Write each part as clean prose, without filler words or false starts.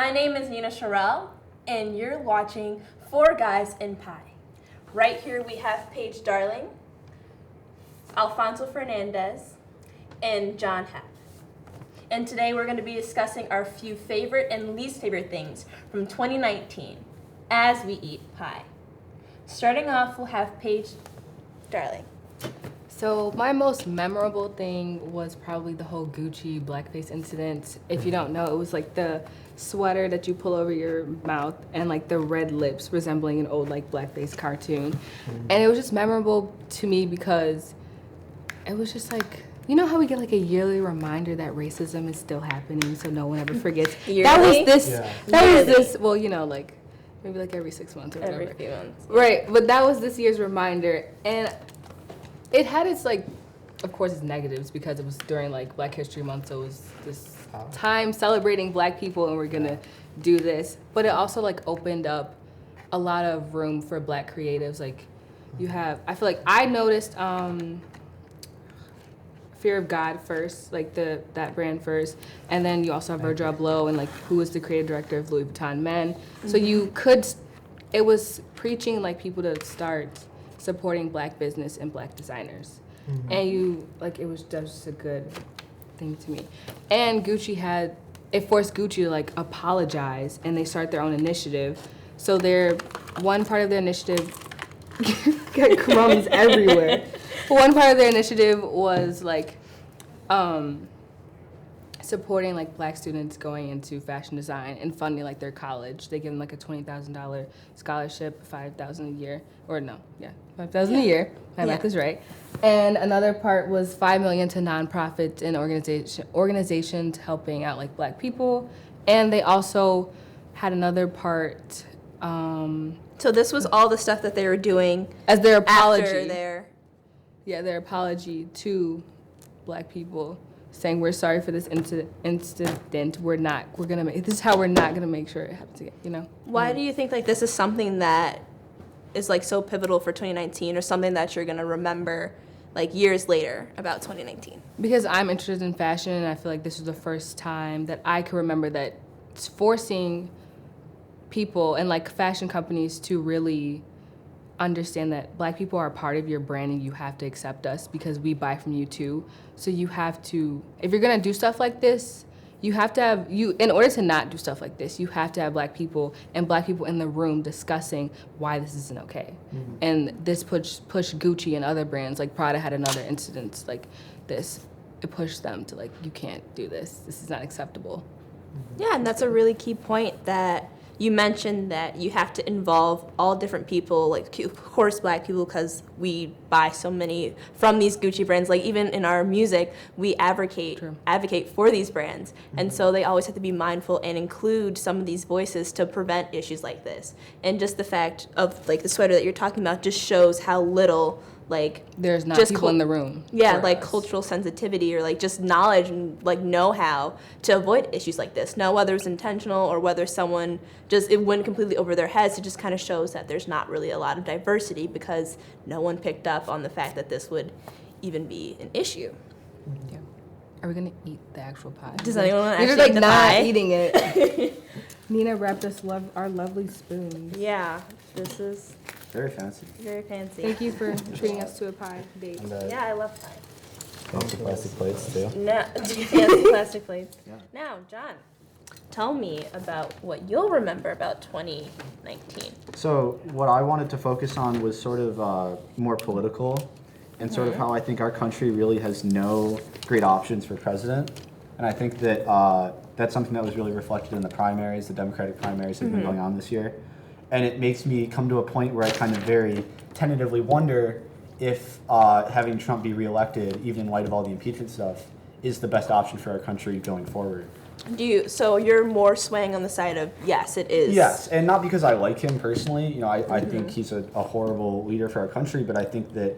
My name is Nina Shearrill, and you're watching Four Guys in Pie. Right here we have Paige Darling, Alfonso Fernandez, and John Hepp. And today we're going to be discussing our few favorite and least favorite things from 2019 as we eat pie. Starting off, we'll have Paige Darling. So my most memorable thing was probably the whole Gucci blackface incident. If you don't know, it was like the sweater that you pull over your mouth and like the red lips resembling an old like blackface cartoon. And it was just memorable to me because it was just like, you know how we get like a yearly reminder that racism is still happening so no one ever forgets? That was this, well, you know, like maybe like every 6 months or whatever. Every few months. Right, but that was this year's reminder. And it had its, like, of course, its negatives because it was during, like, Black History Month, so it was this time celebrating Black people, and we're going to do this. But it also, like, opened up a lot of room for Black creatives. Like, you have, I feel like I noticed Fear of God first, like, that brand first, and then you also have Virgil Abloh, and, like, who was the creative director of Louis Vuitton Men. So you could, it was preaching, like, people to start supporting Black business and Black designers. And you, like, it was just a good thing to me. And Gucci it forced Gucci to, like, apologize, and they start their own initiative. So one part of their initiative, got crumbs everywhere. One part of their initiative was, like, supporting, like, Black students going into fashion design and funding, like, their college. They give them, like, a $20,000 scholarship, $5,000 a year, or no, yeah, $5,000 a year. My math is right. And another part was $5 million to nonprofits and organizations helping out, like, Black people. And they also had another part. So this was all the stuff that they were doing as their apology. After their apology to Black people, saying we're sorry for this incident. This is how we're not gonna make sure it happens again. You know. Why do you think like this is something that is like so pivotal for 2019, or something that you're gonna remember like years later about 2019? Because I'm interested in fashion, and I feel like this was the first time that I can remember that it's forcing people and like fashion companies to really understand that Black people are a part of your brand and you have to accept us because we buy from you too. So you have to, if you're gonna do stuff like this, you have to have, in order to not do stuff like this, you have to have Black people in the room discussing why this isn't okay. And this pushed Gucci and other brands, like Prada had another incident like this. It pushed them to like, you can't do this. This is not acceptable. Yeah, and that's a really key point that you mentioned, that you have to involve all different people, like of course Black people, because we buy so many from these Gucci brands. Like even in our music, we advocate for these brands. And so they always have to be mindful and include some of these voices to prevent issues like this. And just the fact of like the sweater that you're talking about just shows how little like there's not just people in the room. Yeah, like cultural sensitivity or like just knowledge and like know-how to avoid issues like this. Now, whether it's intentional or whether someone it went completely over their heads, it just kind of shows that there's not really a lot of diversity because no one picked up on the fact that this would even be an issue. Yeah. Are we gonna eat the actual pie? Does anyone want to actually actually eat the pie? You're like not eating it. Nina wrapped us our lovely spoons. Yeah, this is very fancy. Very fancy. Thank you for treating us to a pie date. Yeah, I love pie. Fancy plastic plates too. No, fancy plastic plates. Yeah. Now, John, tell me about what you'll remember about 2019. So what I wanted to focus on was sort of more political, and sort of how I think our country really has no great options for president. And I think that that's something that was really reflected in the primaries, the Democratic primaries that have been going on this year. And it makes me come to a point where I kind of very tentatively wonder if having Trump be reelected, even in light of all the impeachment stuff, is the best option for our country going forward. So you're more swaying on the side of yes, it is. Yes, and not because I like him personally. You know, I think he's a horrible leader for our country, but I think that,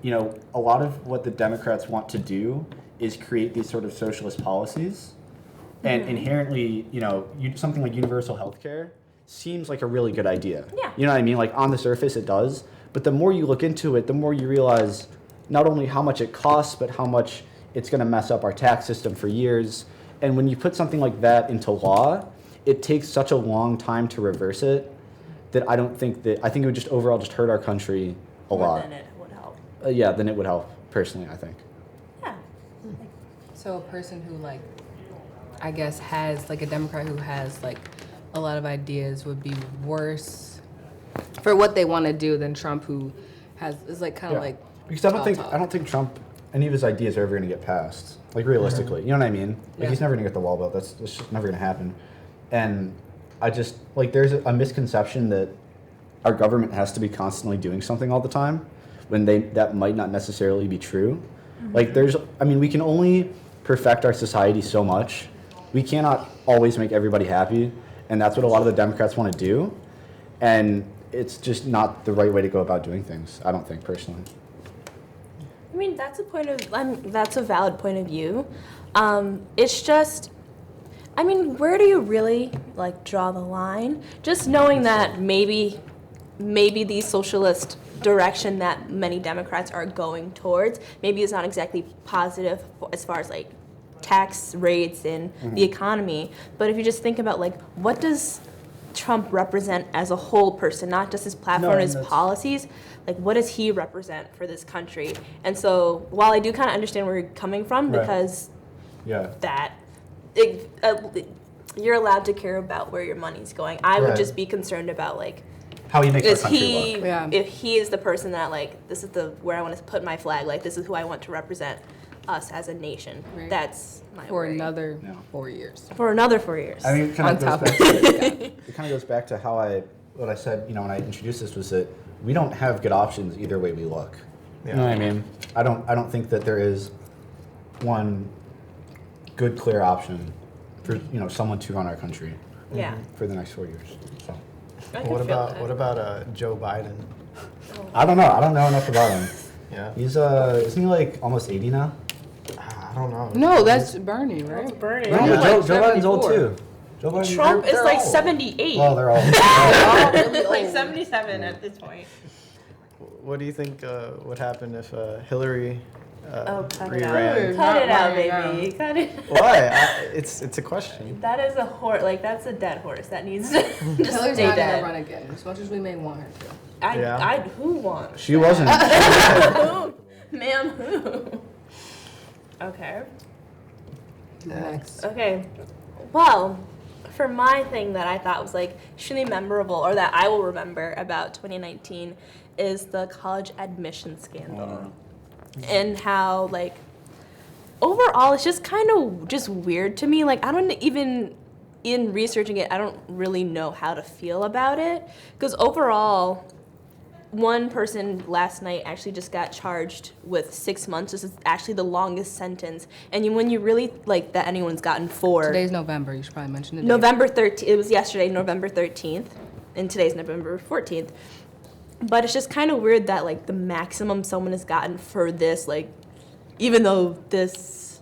you know, a lot of what the Democrats want to do is create these sort of socialist policies. And inherently, you know, something like universal health care seems like a really good idea. Yeah. You know what I mean? Like on the surface it does, but the more you look into it, the more you realize not only how much it costs, but how much it's going to mess up our tax system for years. And when you put something like that into law, it takes such a long time to reverse it that I think it would just overall just hurt our country a lot. Then it would help. Yeah, then it would help, personally, I think. Yeah. So a person who like, I guess has like a Democrat who has like a lot of ideas would be worse for what they want to do than Trump, who is like kind of like. Because I don't think Trump, any of his ideas are ever going to get passed. Like realistically, you know what I mean? Like he's never going to get the wall built. That's just never going to happen. And I just like there's a misconception that our government has to be constantly doing something all the time, when that might not necessarily be true. Like we can only perfect our society so much. We cannot always make everybody happy, and that's what a lot of the Democrats want to do. And it's just not the right way to go about doing things, I don't think, personally. I mean, that's a valid point of view. It's just, I mean, where do you really like draw the line? Just knowing that maybe the socialist direction that many Democrats are going towards maybe is not exactly positive as far as like tax rates and the economy. But if you just think about like, what does Trump represent as a whole person, not just his platform, his policies? Like, what does he represent for this country? And so, while I do kind of understand where you're coming from, because you're allowed to care about where your money's going. I would just be concerned about like how he makes our country look. If he is the person that like this is where I want to put my flag, like this is who I want to represent us as a nation. Right. That's my for worry. Another 4 years. For another 4 years. I mean, it kind of goes back to what I said, when I introduced this, was that we don't have good options either way we look. You know what I mean? I don't think that there is one good, clear option for someone to run our country. For the next 4 years. So. What about Joe Biden? I don't know. I don't know enough about him. Yeah. He's isn't he like almost 80 now? I don't know. No, that's Bernie, right? That's Bernie. No, Like Joe Biden's old too. Trump is like 78. Well, they're all. He's like 77 at this point. What do you think would happen if Hillary re-ran? Cut it out, baby. Cut it. Why? It's a question. That is a horse. Like that's a dead horse that needs to just Hillary's stay not dead. gonna run again, as much as we may want her to. Who wants? She wasn't. Ma'am, who? Okay. Next. Okay. Well, for my thing that I thought was like extremely memorable, or that I will remember about 2019, is the college admission scandal, and how like overall it's just kind of just weird to me. Like I don't even, in researching it, I don't really know how to feel about it, because overall, one person last night actually just got charged with 6 months. This is actually the longest sentence. And when you really like that anyone's gotten for... Today's November. You should probably mention the date. November 13th. It was yesterday, November 13th. And today's November 14th. But it's just kind of weird that like the maximum someone has gotten for this, like, even though this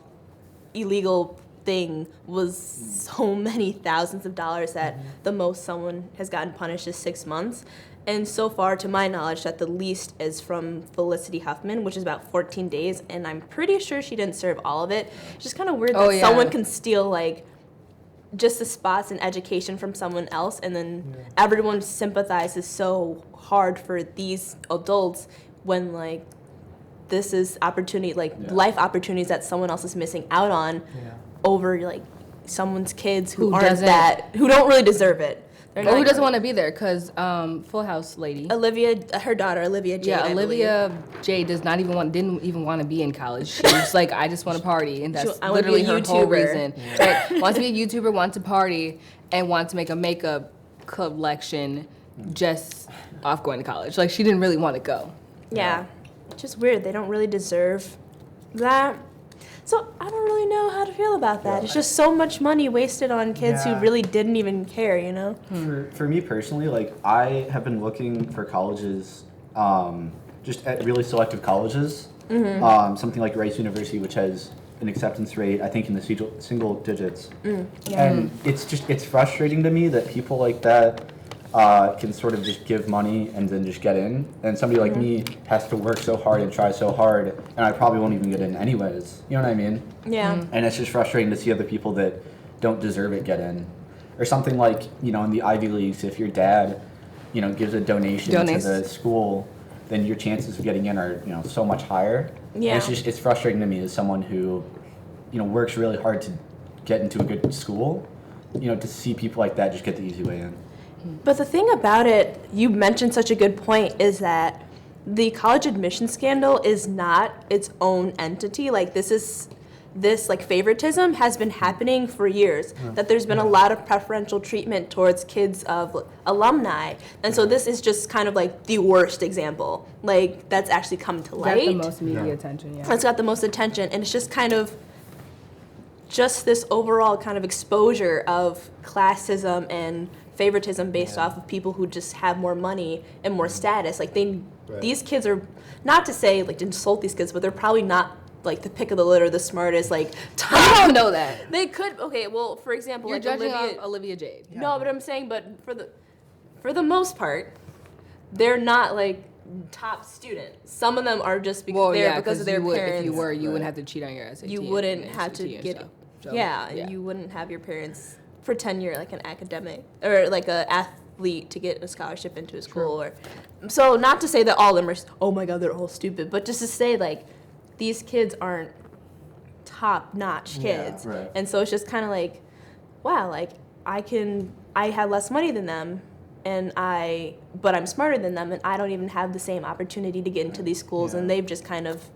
illegal thing was so many thousands of dollars, that the most someone has gotten punished is 6 months. And so far, to my knowledge, that the least is from Felicity Huffman, which is about 14 days, and I'm pretty sure she didn't serve all of it. It's just kind of weird that someone can steal, like, just the spots in education from someone else, and then everyone sympathizes so hard for these adults when, like, this is opportunity, like, life opportunities that someone else is missing out on over, like, someone's kids who don't really deserve it. Or who doesn't want to be there? Because Full House lady, her daughter Olivia Jade. Yeah, Olivia Jade didn't even want to be in college. She was like, I just want to party, and that's literally her whole reason. Right? Wants to be a YouTuber, wants to party, and wants to make a makeup collection just off going to college. Like she didn't really want to go. Yeah, it's just weird. They don't really deserve that. So I don't really know how to feel about that. It's just so much money wasted on kids who really didn't even care, you know? For me personally, like I have been looking for colleges, just at really selective colleges, something like Rice University, which has an acceptance rate, I think, in the single digits. And it's frustrating to me that people like that can sort of just give money and then just get in. And somebody like me has to work so hard and try so hard, and I probably won't even get in anyways. You know what I mean? Yeah. And it's just frustrating to see other people that don't deserve it get in. Or something like, in the Ivy Leagues, if your dad, gives a donation to the school, then your chances of getting in are, so much higher. Yeah. And it's frustrating to me as someone who, works really hard to get into a good school, to see people like that just get the easy way in. But the thing about it, you mentioned such a good point, is that the college admission scandal is not its own entity. Like this like favoritism has been happening for years, that there's been a lot of preferential treatment towards kids of alumni. And so this is just kind of like the worst example. Like that's actually come to light. Got the most media attention, yeah. It's got the most attention, and it's just kind of just this overall kind of exposure of classism and favoritism based off of people who just have more money and more status. Like these kids are, not to say like to insult these kids, but they're probably not like the pick of the litter, the smartest, like top. I don't know that. They could, okay, well, for example, You're like judging Olivia Jade. No, but I'm saying, but for the most part, they're not like top students. Some of them are just because of their parents. If you were, you wouldn't have to cheat on your SAT. You wouldn't and have to SAT and get stuff. So, you wouldn't have your parents pretend you're like an academic or like an athlete to get a scholarship into a school. Or so not to say that all of them are, oh my god, they're all stupid, but just to say like these kids aren't top-notch kids. Right. And so it's just kind of like, wow, like I have less money than them, but I'm smarter than them, and I don't even have the same opportunity to get into these schools, and they've just kind of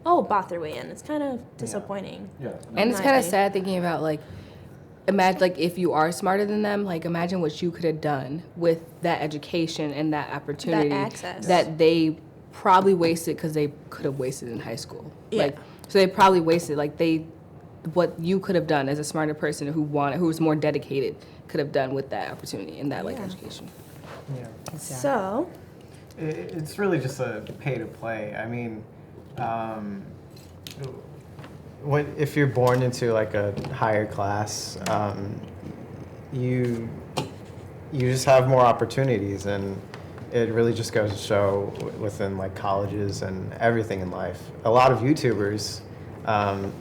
bought their way in. It's kind of disappointing. Yeah. And it's kind of sad thinking about like, imagine like if you are smarter than them, like imagine what you could have done with that education and that opportunity That access. that they probably wasted because they could have wasted in high school. Yeah. Like, so they probably wasted what you could have done as a smarter person who was more dedicated could have done with that opportunity and that education. Yeah. So, It's really just a pay to play. I mean, if you're born into like a higher class, you just have more opportunities, and it really just goes to show within like colleges and everything in life. A lot of YouTubers, some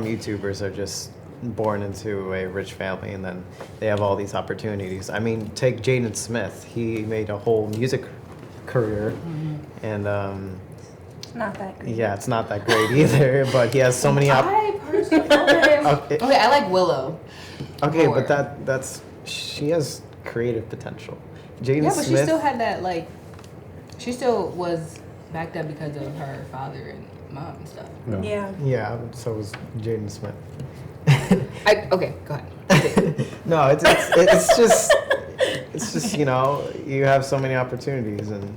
YouTubers are just born into a rich family and then they have all these opportunities. I mean, take Jaden Smith. He made a whole music career, and not that great. yeah, it's not that great either. But he has so many. I personally okay, I like Willow. Okay, more. but she has creative potential. Jaden Yeah, but Smith. she still had that she still was backed up because of her father and mom and stuff. Yeah. Yeah, so was Jaden Smith. Okay, go ahead. No, it's just you have so many opportunities and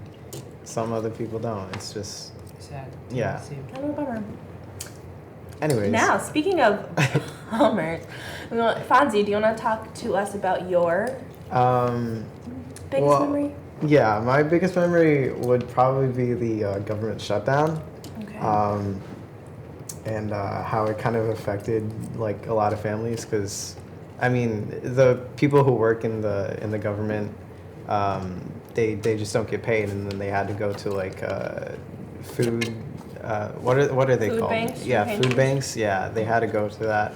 some other people don't. It's just Sad. yeah. Kind of a bummer. Anyways. Now, speaking of bummers, Fonzie, do you want to talk to us about your biggest memory? Yeah, my biggest memory would probably be the government shutdown. Okay. And how it kind of affected like a lot of families, because I mean the people who work in the government, they just don't get paid, and then they had to go to like food. What are they Food called? banks? Yeah, Food food pantries? banks. Yeah, they had to go to that,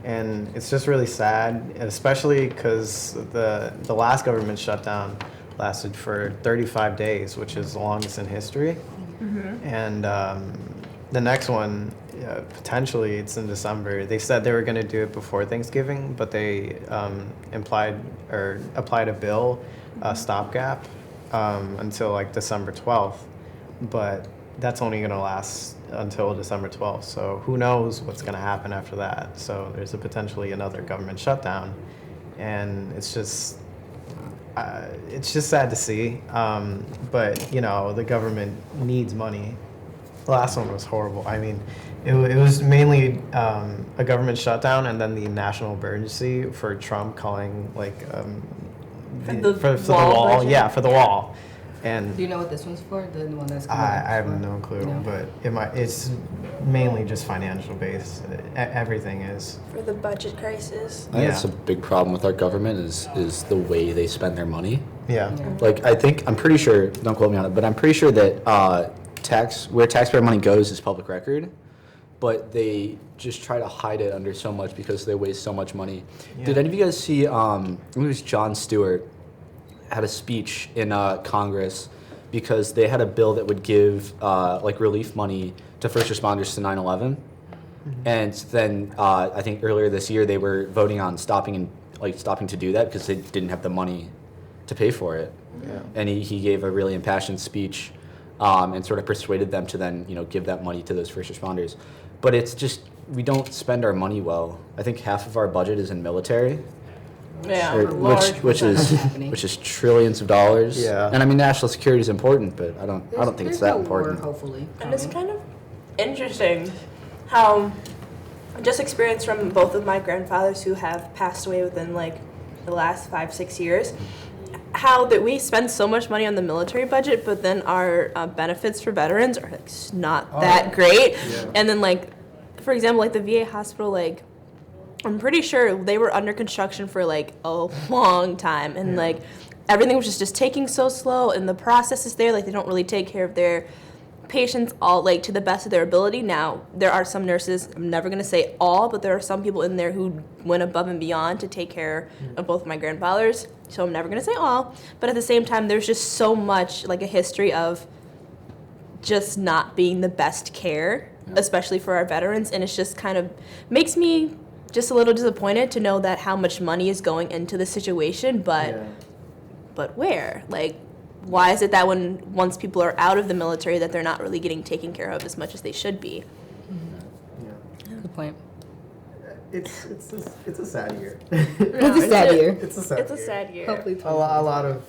and it's just really sad, and especially because the last government shutdown lasted for 35 days, which is the longest in history, and the next one. Potentially, it's in December. They said they were going to do it before Thanksgiving, but they applied a bill, stopgap, until like December 12th. But that's only going to last until December 12th. So who knows what's going to happen after that? So there's potentially another government shutdown, and it's just sad to see. But the government needs money. The last one was horrible. I mean, it was mainly a government shutdown and then the national emergency for Trump calling like For the the wall wall. budget? Yeah, for the wall. And Do you know what this one's for? The one that's coming I up have for? no clue, No. but it's mainly just financial based. Everything is. For the budget crisis. I think that's a big problem with our government is the way they spend their money. Yeah. Like, I'm pretty sure, don't quote me on it, but I'm pretty sure that where taxpayer money goes is public record. but they just try to hide it under so much because they waste so much money. Yeah. Did any of you guys see, I think it was Jon Stewart, had a speech in Congress because they had a bill that would give like relief money to first responders to 9/11. And then I think earlier this year they were voting on stopping to do that because they didn't have the money to pay for it. Yeah. And he gave a really impassioned speech and sort of persuaded them to then give that money to those first responders. But it's just we don't spend our money well. I think half of our budget is in military. Yeah, Which is trillions of dollars. Yeah. And I mean national security is important, but I don't think it's that important. Hopefully. And it's kind of interesting how just experience from both of my grandfathers who have passed away within like the last 5-6 years, how that we spend so much money on the military budget, but then our benefits for veterans are like not that great. Yeah. And then like, for example, like the VA hospital, like I'm pretty sure they were under construction for like a long time, and like everything was just taking so slow, and the processes there, like they don't really take care of their patients all like to the best of their ability. Now there are some nurses, I'm never going to say all, but there are some people in there who went above and beyond to take care of both of my grandfathers, so I'm never going to say all, but at the same time there's just so much like a history of just not being the best care, especially for our veterans, and it's just kind of makes me just a little disappointed to know that how much money is going into the situation, but where? Like, why is it that once people are out of the military that they're not really getting taken care of as much as they should be? Good point. It's a sad year. It's a sad year. It's a sad year. It's a sad year. Hopefully, A lot of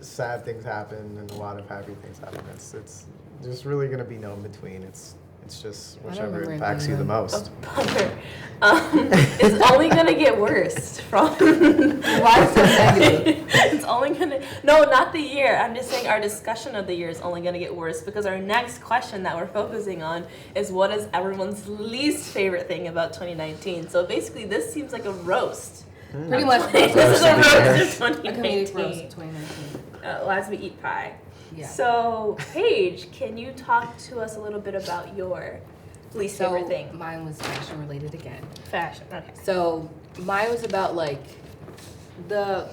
sad things happen and a lot of happy things happen. It's there's really gonna be no in between. It's just whichever remember impacts you the most. Bummer. It's only gonna get worse from. Why so negative? It's only gonna. No, not the year. I'm just saying our discussion of the year is only gonna get worse because our next question that we're focusing on is what is everyone's least favorite thing about 2019. So basically, this seems like a roast. Pretty much. This is a roast of A comedic roast 2019. of 2019. As we eat pie. Yeah. So, Paige, can you talk to us a little bit about your least favorite thing? Mine was fashion related again. Fashion. Okay. So mine was about like the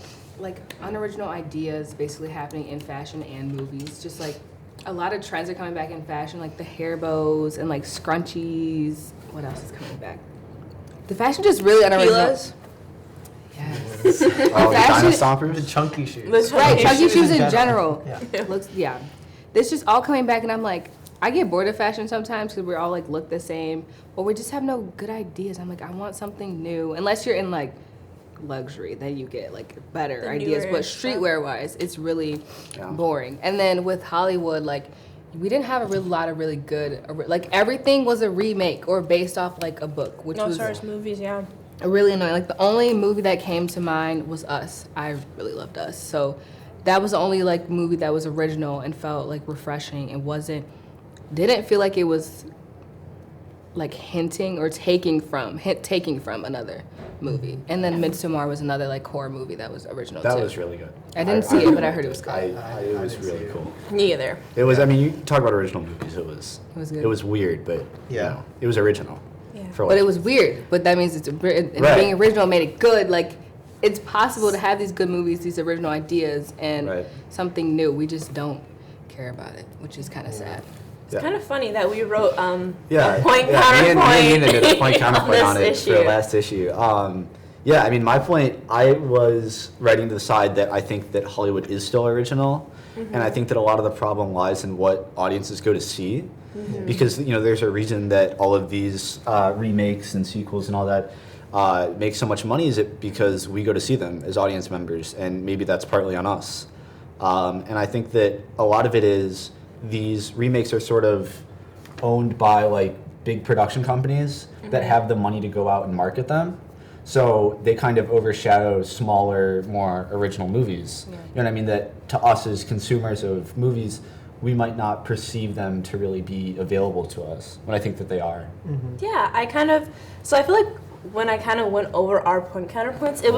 unoriginal ideas basically happening in fashion and movies. Just like a lot of trends are coming back in fashion, like the hair bows and like scrunchies. What else is coming back? The fashion just really unoriginal. Filas? Yes. Oh, Fashion- Dino Stompers? The chunky shoes. Right, chunky shoes in in general. Yeah. Looks, yeah. This just all coming back, and I'm like, I get bored of fashion sometimes because we're all like look the same, or we just have no good ideas. I'm like, I want something new. Unless you're in like luxury, then you get like better The ideas. newer But stuff. streetwear wise, it's really Yeah. boring. And then with Hollywood, like we didn't have a real lot of really good, like everything was a remake or based off like a book, which was movies, yeah. really annoying. Like the only movie that came to mind was Us. I really loved Us. So that was the only like movie that was original and felt like refreshing. It didn't feel like it was like hinting or taking from another movie. And then Midsommar was another like horror movie that was original That too. was really good. I didn't see it, but I heard it was good. It was really cool. Me either. It was. I mean, you talk about original movies. It was. It was good. It was weird, but Yeah. it was original. Yeah. For But it what- was weird. But that means being original made it good. Like it's possible to have these good movies, these original ideas, and Right. something new. We just don't care about it, which is kind of sad. It's kind of funny that we wrote a point Me and counterpoint Nina did a point counterpoint on it this for issue. last issue. Yeah, I mean, my point, I was writing to the side that I think that Hollywood is still original, and I think that a lot of the problem lies in what audiences go to see, because there's a reason that all of these remakes and sequels and all that make so much money. Is it because we go to see them as audience members, and maybe that's partly on us. And I think that a lot of it is these remakes are sort of owned by like big production companies that have the money to go out and market them. So they kind of overshadow smaller, more original movies. You know what I mean? That to us as consumers of movies, we might not perceive them to really be available to us, when I think that they are. Yeah, I feel like when I kind of went over our point counterpoints, it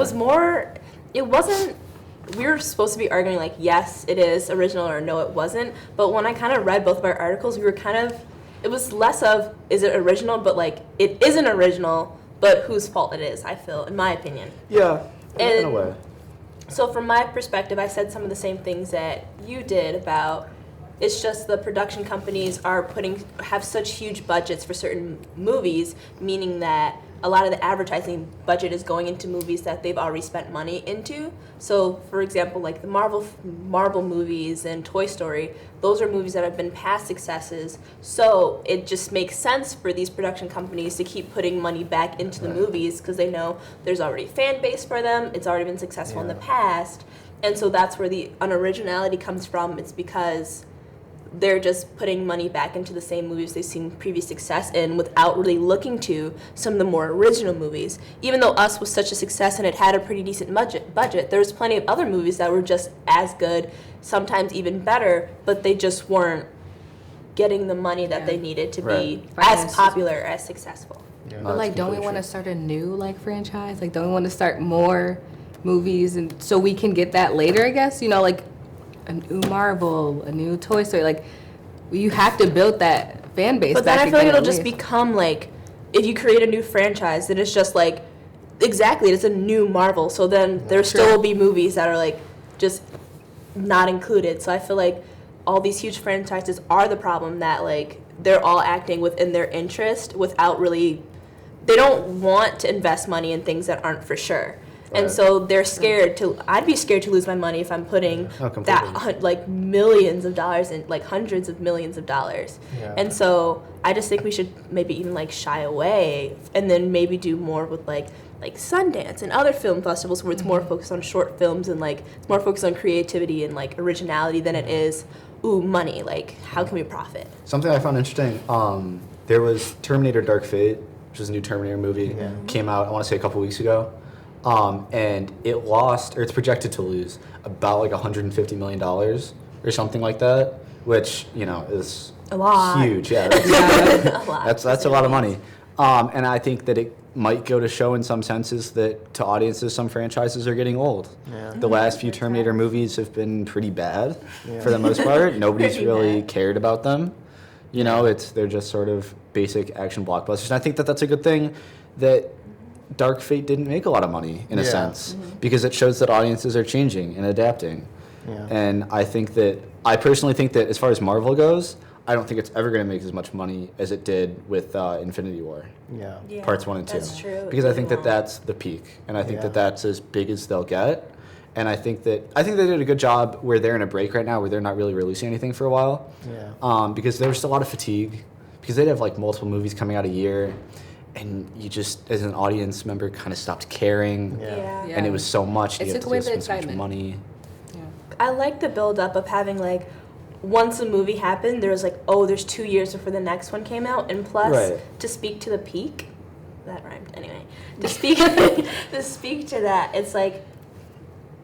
wasn't, we were supposed to be arguing like, yes, it is original or no, it wasn't. But when I kind of read both of our articles, we were kind of it was less of is it original, but like it isn't original, but whose fault it is. I feel, in my opinion. Yeah, in a And way. so from my perspective, I said some of the same things that you did about it's just the production companies have such huge budgets for certain movies, meaning that a lot of the advertising budget is going into movies that they've already spent money into. So, for example, like the Marvel movies and Toy Story, those are movies that have been past successes. So it just makes sense for these production companies to keep putting money back into the movies because they know there's already a fan base for them. It's already been successful in the past, and so that's where the unoriginality comes from. It's because they're just putting money back into the same movies they've seen previous success in without really looking to some of the more original movies. Even though Us was such a success and it had a pretty decent budget, there's plenty of other movies that were just as good, sometimes even better, but they just weren't getting the money that they needed to be as popular, as successful. Yeah. But like, don't we want to start a new like franchise? Like, don't we want to start more movies, and so we can get that later? I guess, you know, like a new Marvel, a new Toy Story. Like, you have to build that fan base. But then I back feel like again it'll at just least. become like, if you create a new franchise, then it's just like, exactly, it's a new Marvel. So then there still will be movies that are like just not included. So I feel like all these huge franchises are the problem, that like they're all acting within their interest without really, they don't want to invest money in things that aren't for sure. And so they're scared I'd be scared to lose my money if I'm putting that like millions of dollars in, like hundreds of millions of dollars. Yeah. And so I just think we should maybe even like shy away and then maybe do more with like Sundance and other film festivals where it's more focused on short films and like it's more focused on creativity and like originality than it is, money, like how can we profit? Something I found interesting, there was Terminator Dark Fate, which is a new Terminator movie, came out, I want to say a couple weeks ago. And it lost, or it's projected to lose, about like $150 million or something like that, which, you know, is A lot. huge. Yeah, that's, A lot. that's a lot of money. And I think that it might go to show in some senses that to audiences, some franchises are getting old. Yeah. The last few Terminator movies have been pretty bad for the most part. Nobody's Pretty really bad. cared about them. You know, they're just sort of basic action blockbusters. And I think that that's a good thing that Dark Fate didn't make a lot of money in a sense because it shows that audiences are changing and adapting. Yeah. And I personally think that as far as Marvel goes, I don't think it's ever going to make as much money as it did with Infinity War, Yeah. Yeah, parts 1 and 2. That's true. Because I think that Wow. that's the peak, and I think Yeah. that that's as big as they'll get. And I think they did a good job where they're in a break right now, where they're not really releasing anything for a while. Yeah. Because there's just a lot of fatigue, because they'd have like multiple movies coming out a year, and you just, as an audience member, kind of stopped caring. Yeah. Yeah. And it was so much. It You have took to away spend the so much excitement. money. I like the build up of having like once a movie happened, there was like, there's 2 years before the next one came out, and plus Right. to speak to the peak, that rhymed anyway. To speak to that, it's like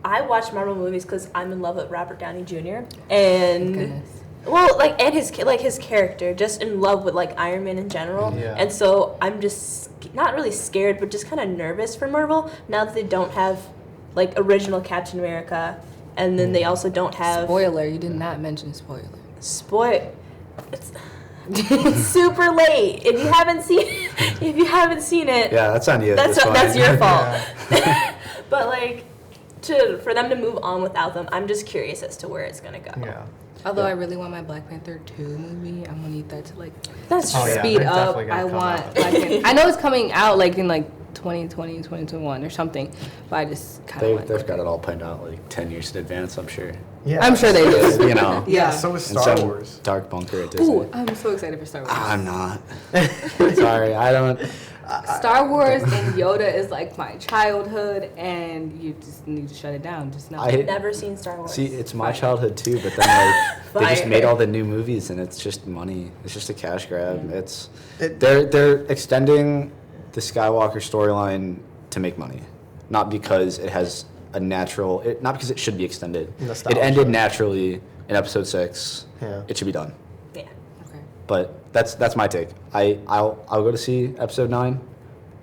I watch Marvel movies because I'm in love with Robert Downey Jr. and Goodness. well, like and his character, just in love with like Iron Man in general, Yeah. and so I'm just not really scared, but just kind of nervous for Marvel now that they don't have like original Captain America. And then they also don't have Spoiler, you did not mention spoiler. It's super late. If you haven't seen it, Yeah, that's on you. at this point. that's your fault. But like, for them to move on without them, I'm just curious as to where it's gonna go. Yeah. Although I really want my Black Panther 2 movie, I'm gonna need that to like That's Oh, yeah, speed they're up. definitely gonna I come want out. Black Panther. I know it's coming out like in like 2020, 2021 or something, but I just kind of want They've got it all planned out like 10 years in advance, I'm sure. Yeah. I'm sure they do. You know. Yeah. So is In Star some Wars. dark bunker at Disney. Ooh, I'm so excited for Star Wars. I'm not. Sorry, I don't. Star Wars and Yoda is like my childhood, and you just need to shut it down. Just know. I- Never seen Star Wars. See, it's my Fire. childhood too, but then like they just Fire. made all the new movies, and it's just money. It's just a cash grab. It- They're extending the Skywalker storyline to make money, not because it has a natural. Not because it should be extended. Nostalgia. It ended naturally in Episode 6. Yeah. It should be done. Yeah. Okay. But that's my take. I'll go to see Episode 9,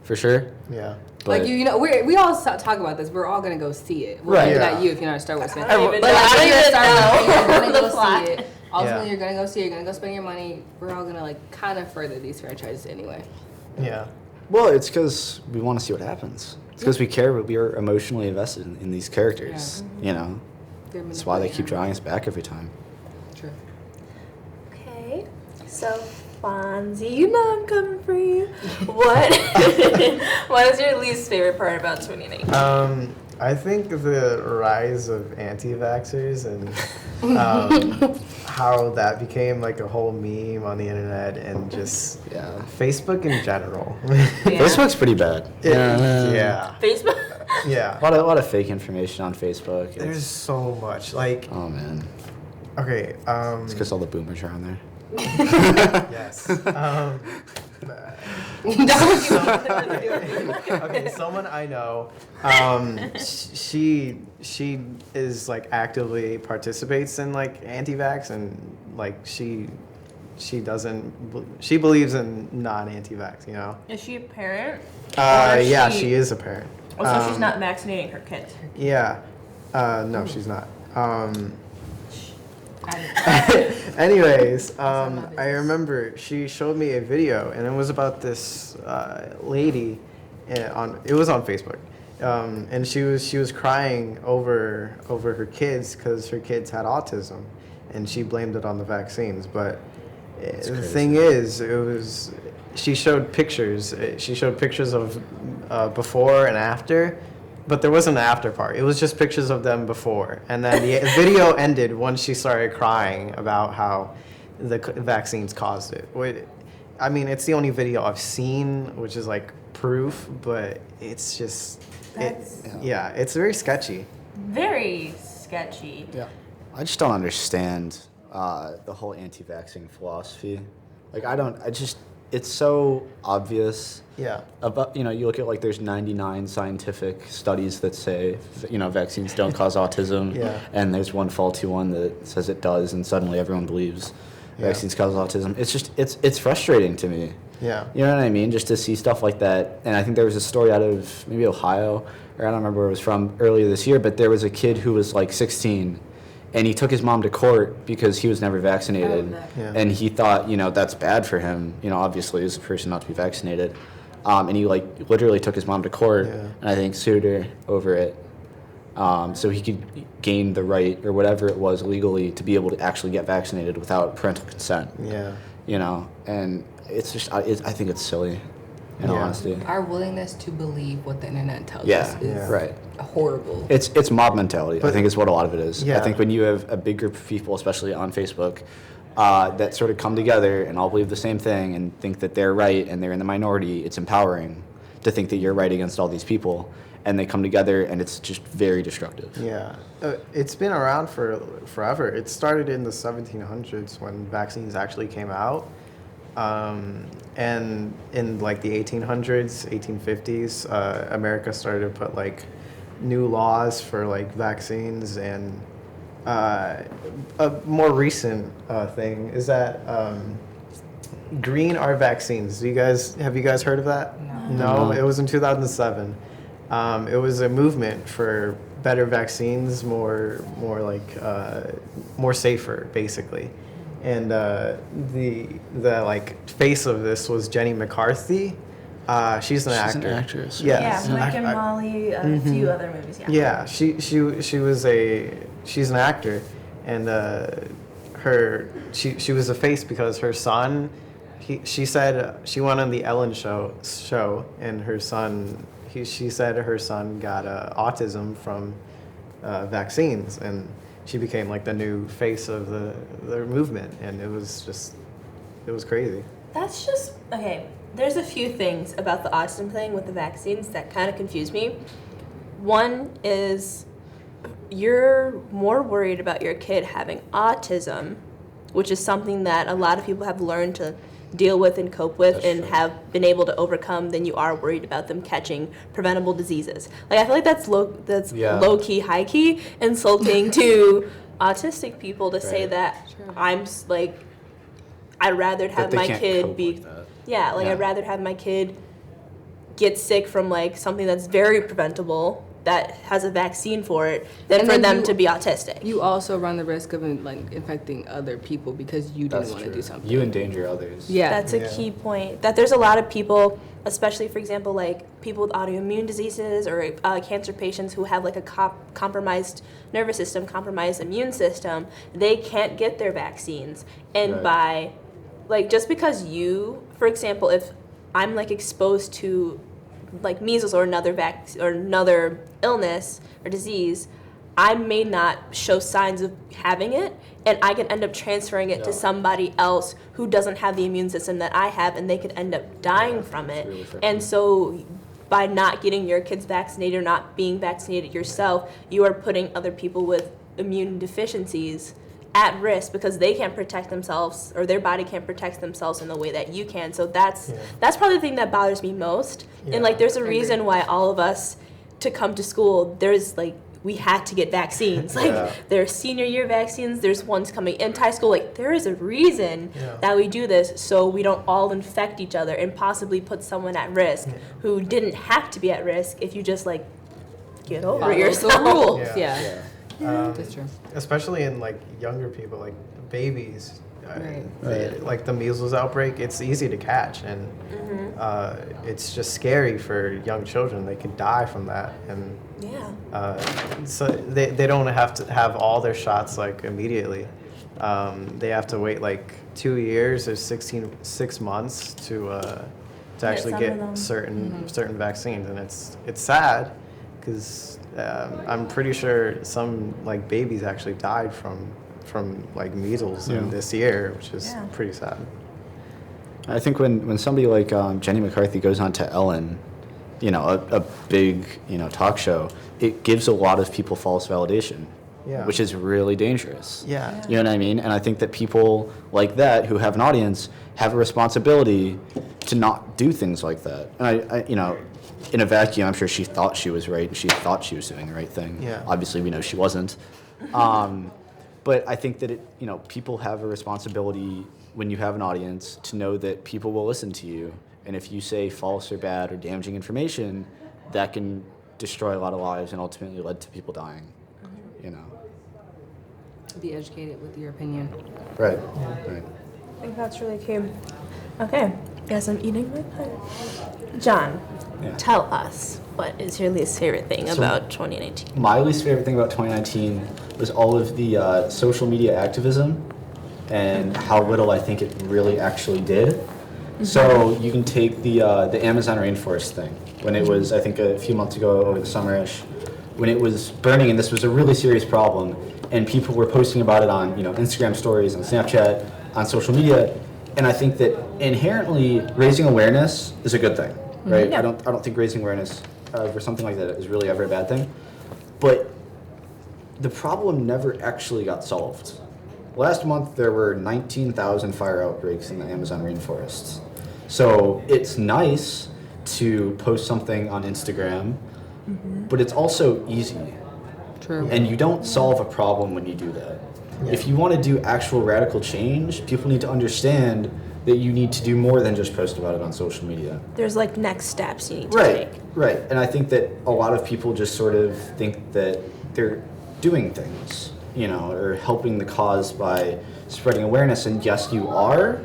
for sure. Yeah. But Like you know, we all talk about this. We're all gonna go see it. Well, Right. maybe Yeah. not you if you're not a Star Wars fan. I don't even But know. like, I don't if you're a even Star Wars fan, know you're gonna the go plot. see it. Ultimately, you're gonna go see it, you're gonna go spend your money. We're all gonna like kind of further these franchises anyway. Yeah. Well, it's because we want to see what happens. It's because we care, but we are emotionally invested in these characters. You know, that's why they keep drawing us back every time. True. Okay, so Fonzie, you know I'm coming for you. What? What is your least favorite part about 2019? I think the rise of anti-vaxxers and how that became like a whole meme on the internet and just Facebook in general. Facebook's pretty bad. Yeah. Facebook? Yeah. A lot of fake information on Facebook. There's so much. Like, oh man. okay. It's because all the boomers are on there. Yes. Okay, someone I know, she is like actively participates in like anti-vax and like she believes in non-anti-vax, you know. Is she a parent? Yeah, she is a parent. Oh, so she's not vaccinating her kids. Yeah. No, she's not. Anyways, I remember she showed me a video, and it was about this lady. It was on Facebook, and she was crying over her kids because her kids had autism, and she blamed it on the vaccines. But the thing is, she showed pictures. She showed pictures of before and after. But there wasn't an after part. It was just pictures of them before. And then the video ended once she started crying about how the vaccines caused it. I mean, it's the only video I've seen, which is like proof, but it's just, it's very sketchy. Very sketchy. Yeah. I just don't understand the whole anti-vaccine philosophy. Like, it's so obvious. Yeah. About, you look at like there's 99 scientific studies that say, vaccines don't cause autism. Yeah. And there's one faulty one that says it does, and suddenly everyone believes vaccines cause autism. It's just, it's frustrating to me. Yeah. You know what I mean? Just to see stuff like that. And I think there was a story out of maybe Ohio, or I don't remember where it was from earlier this year, but there was a kid who was like 16. And he took his mom to court because he was never vaccinated. Yeah. And he thought, that's bad for him, obviously as a person not to be vaccinated. And he like literally took his mom to court and I think sued her over it. So he could gain the right or whatever it was legally to be able to actually get vaccinated without parental consent. Yeah. And it's just, I think it's silly, in honesty. Our willingness to believe what the internet tells Yeah, us is right. horrible. It's mob mentality. I think is what a lot of it is. Yeah. I think when you have a big group of people, especially on Facebook, that sort of come together and all believe the same thing and think that they're right and they're in the minority, it's empowering to think that you're right against all these people. And they come together and it's just very destructive. Yeah. It's been around for forever. It started in the 1700s when vaccines actually came out. And in like the 1800s, 1850s, America started to put like new laws for like vaccines, and a more recent thing is that green are vaccines. Have you guys heard of that? No, it was in 2007. It was a movement for better vaccines, more safer, basically. And the like face of this was Jenny McCarthy. She's an actor. She's an actress. Yes. Yeah, Mike and Molly, a few other movies. Yeah, she's an actor, and she was a face because her son, she said she went on the Ellen show, and her son, she said her son got autism from vaccines, and she became like the new face of the movement, and it was crazy. That's just, okay, there's a few things about the autism thing with the vaccines that kind of confuse me. One is you're more worried about your kid having autism, which is something that a lot of people have learned to deal with and cope with have been able to overcome, than you are worried about them catching preventable diseases. Like, I feel like that's low-key, high-key insulting to autistic people to say that I'd rather have my kid be... I'd rather have my kid get sick from like something that's very preventable that has a vaccine for it than And for then them you- to be autistic. You also run the risk of infecting other people because you didn't want to do something. You endanger others. Yeah. That's a Yeah. key point. That there's a lot of people, especially for example, like people with autoimmune diseases or cancer patients who have like a compromised nervous system, compromised immune system. They can't get their vaccines, and Right. by like just because you, for example, if I'm like exposed to like measles or another illness or disease, I may not show signs of having it, and I can end up transferring it to Yeah. somebody else who doesn't have the immune system that I have, and they could end up dying from it. really frightening. And so by not getting your kids vaccinated or not being vaccinated yourself, you are putting other people with immune deficiencies at risk because they can't protect themselves or their body can't protect themselves in the way that you can. So that's probably the thing that bothers me most. Yeah. And like there's a agree. reason why all of us to come to school, there's like we had to get vaccines. Like Yeah. there's senior year vaccines, there's ones coming in high school. Like there is a reason Yeah. that we do this so we don't all infect each other and possibly put someone at risk who didn't have to be at risk if you just like get over Follow the yourself. rules. Yeah. Yeah. That's true. Especially in like younger people, like babies. Right. Like the measles outbreak, it's easy to catch, and it's just scary for young children. They could die from that, and Yeah. so they don't have to have all their shots like immediately. They have to wait like 2 years or 6 months to actually some get of them. certain vaccines, and it's sad because I'm pretty sure some like babies actually died from like measles in Yeah. this year, which is Yeah. pretty sad. I think when somebody like Jenny McCarthy goes on to Ellen, a big, talk show, it gives a lot of people false validation, Yeah. which is really dangerous. Yeah. You know what I mean? And I think that people like that who have an audience have a responsibility to not do things like that. And I in a vacuum, I'm sure she thought she was right and she thought she was doing the right thing. Yeah. Obviously, we know she wasn't. But I think that people have a responsibility when you have an audience to know that people will listen to you. And if you say false or bad or damaging information, that can destroy a lot of lives and ultimately lead to people dying. Be educated with your opinion. Right. Right. I think that's really key. Okay, guess I'm eating my pie. John, Yeah. tell us what is your least favorite thing So- about 2019? My least favorite thing about 2019 was all of the social media activism and how little I think it really actually did. So you can take the Amazon rainforest thing. When it was, I think a few months ago over the summer-ish, when it was burning and this was a really serious problem, and people were posting about it on Instagram stories, on Snapchat, on social media, and I think that inherently raising awareness is a good thing, right? Yeah. I don't think raising awareness for something like that is really ever a bad thing, but the problem never actually got solved. Last month there were 19,000 fire outbreaks in the Amazon rainforest. So it's nice to post something on Instagram, but it's also easy. True. And you don't solve a problem when you do that. If you want to do actual radical change, people need to understand that you need to do more than just post about it on social media. There's like next steps you need to Right, take. right. And I think that a lot of people just sort of think that they're doing things, or helping the cause by spreading awareness. And yes, you are,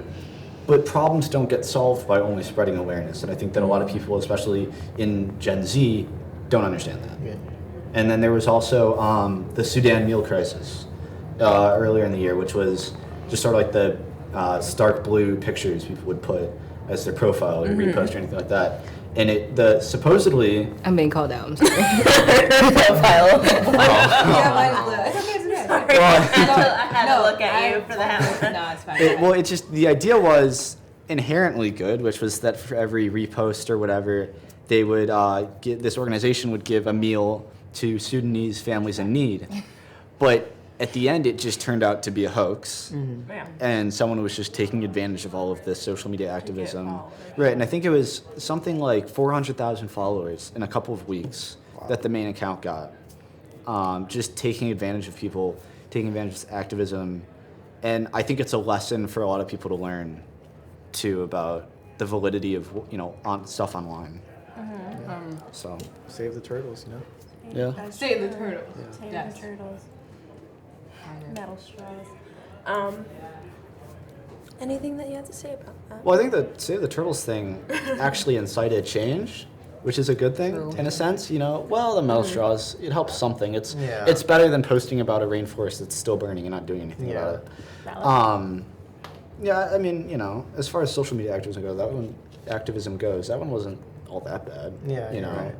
but problems don't get solved by only spreading awareness. And I think that a lot of people, especially in Gen Z, don't understand that. Yeah. And then there was also the Sudan meal crisis earlier in the year, which was just sort of like the stark blue pictures people would put as their profile or repost or anything like that. And supposedly, I'm being called out. I'm sorry. I had to look at you for that. No, it's fine. well, it's just the idea was inherently good, which was that for every repost or whatever, they would this organization would give a meal to Sudanese families in need. But at the end, it just turned out to be a hoax, Yeah. and someone was just taking advantage of all of this social media activism. Right, and I think it was something like 400,000 followers in a couple of weeks that the main account got. Just taking advantage of people, taking advantage of this activism. And I think it's a lesson for a lot of people to learn, too, about the validity of, on stuff online. So, Save the turtles, Yeah. Save the turtles. Save Yes. the turtles. Metal straws. Anything that you have to say about that? Well, I think the Save the Turtles thing actually incited change, which is a good thing True. in a sense. Well, the metal straws, it helps something. It's Yeah. better than posting about a rainforest that's still burning and not doing anything about it. Valid. Yeah, I mean, as far as social media activism goes, that one wasn't all that bad. Yeah, you you're know. right.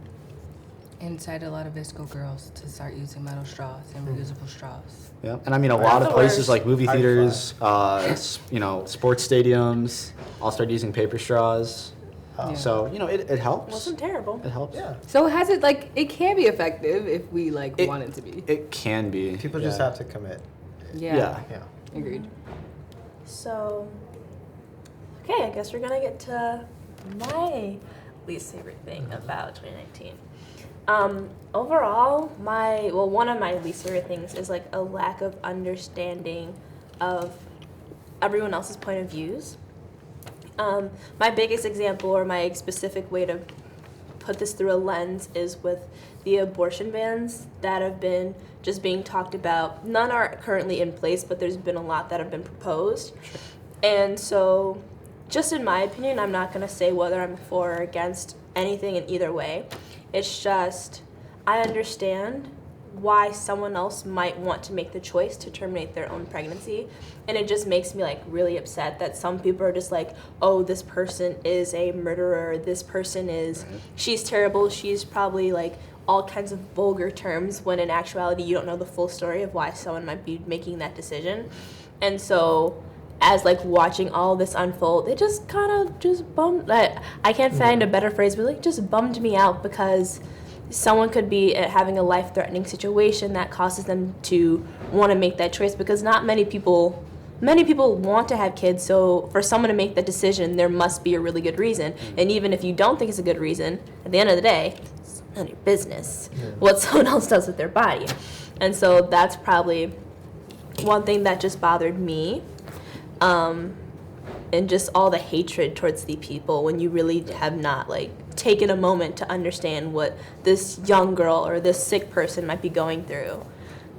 Incite a lot of VSCO girls to start using metal straws and reusable straws. Yeah, and I mean, a lot of the places worst. like movie High theaters, sports stadiums, all start using paper straws. Yeah. So it helps. Wasn't terrible. It helps. Yeah. So has it it can be effective if we want it to be. It can be. People just yeah. have to commit. Yeah. Yeah. Agreed. So, okay, I guess we're gonna get to my least favorite thing about 2019. Overall, one of my least favorite things is like a lack of understanding of everyone else's point of views. My biggest example, or my specific way to put this through a lens, is with the abortion bans that have been just being talked about. None are currently in place, but there's been a lot that have been proposed. And so, just in my opinion, I'm not going to say whether I'm for or against anything in either way. It's just, I understand why someone else might want to make the choice to terminate their own pregnancy, and it just makes me really upset that some people are just like, oh, this person is a murderer, this person is, she's terrible, she's probably all kinds of vulgar terms, when in actuality you don't know the full story of why someone might be making that decision. And so as watching all this unfold, it just kind of just bummed, I can't find a better phrase, but just bummed me out, because someone could be having a life-threatening situation that causes them to want to make that choice, because not many people want to have kids. So for someone to make that decision, there must be a really good reason. And even if you don't think it's a good reason, at the end of the day, it's none of your business what someone else does with their body. And so that's probably one thing that just bothered me. And just all the hatred towards the people when you really have not taken a moment to understand what this young girl or this sick person might be going through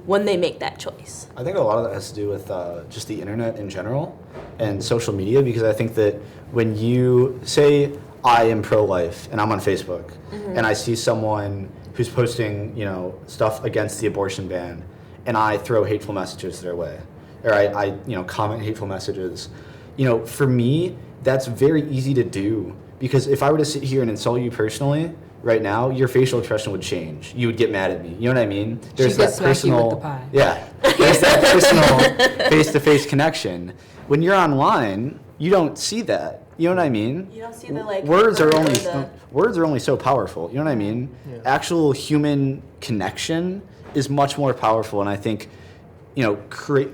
when they make that choice. I think a lot of that has to do with just the internet in general and social media, because I think that when you say I am pro-life and I'm on Facebook and I see someone who's posting stuff against the abortion ban, and I throw hateful messages their way, or I comment hateful messages, for me that's very easy to do, because if I were to sit here and insult you personally right now, your facial expression would change. You would get mad at me. You know what I mean? There's could that smack you with personal, the pie. yeah. There's that personal face-to-face connection. When you're online, you don't see that. You know what I mean? You don't see the words are hurt or only the- words are only so powerful. You know what I mean? Yeah. Actual human connection is much more powerful, and I think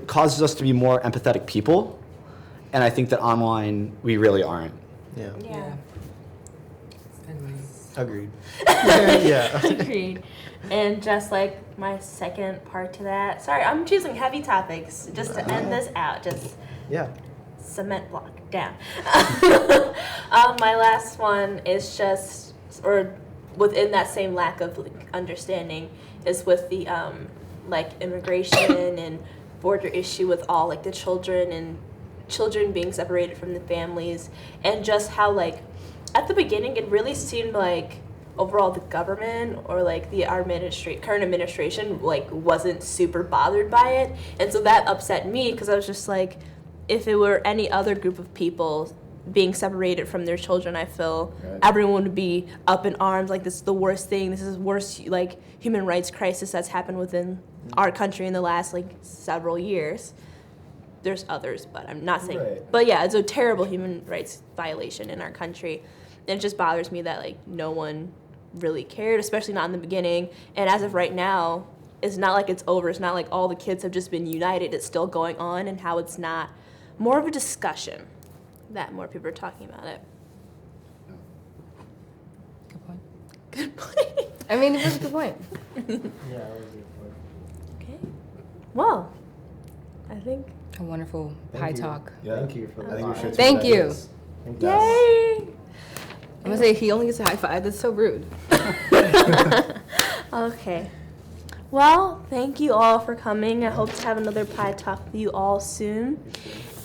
causes us to be more empathetic people. And I think that online we really aren't. Yeah. Yeah. Agreed. Yeah. Agreed. And just my second part to that, sorry, I'm choosing heavy topics just to end this out. Just Yeah. cement block down. My last one is just, or within that same lack of understanding, is with the immigration and border issue with all the children being separated from the families, and just how at the beginning it really seemed overall the government or the current administration wasn't super bothered by it, and so that upset me, because I was just if it were any other group of people being separated from their children, I feel everyone would be up in arms, this is the worst thing, this is worst human rights crisis that's happened within our country in the last several years. There's others, but I'm not saying. Right. But yeah, it's a terrible human rights violation in our country. And it just bothers me that no one really cared, especially not in the beginning. And as of right now, it's not it's over. It's not all the kids have just been united. It's still going on, and how it's not more of a discussion that more people are talking about it. Good point. Good point. I mean, it was a good point. Yeah, that was a good point. Okay. Well, I think. A wonderful Thank pie you. talk. Yeah. Thank you for I think we that. should. Thank you. Yay! I'm gonna say he only gets a high five. That's so rude. Okay. Well, thank you all for coming. I hope to have another pie talk with you all soon.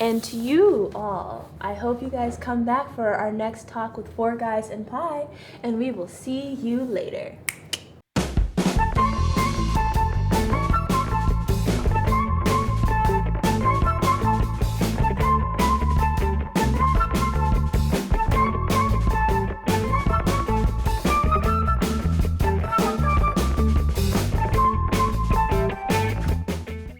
And to you all, I hope you guys come back for our next talk with Four Guys and Pie, and we will see you later.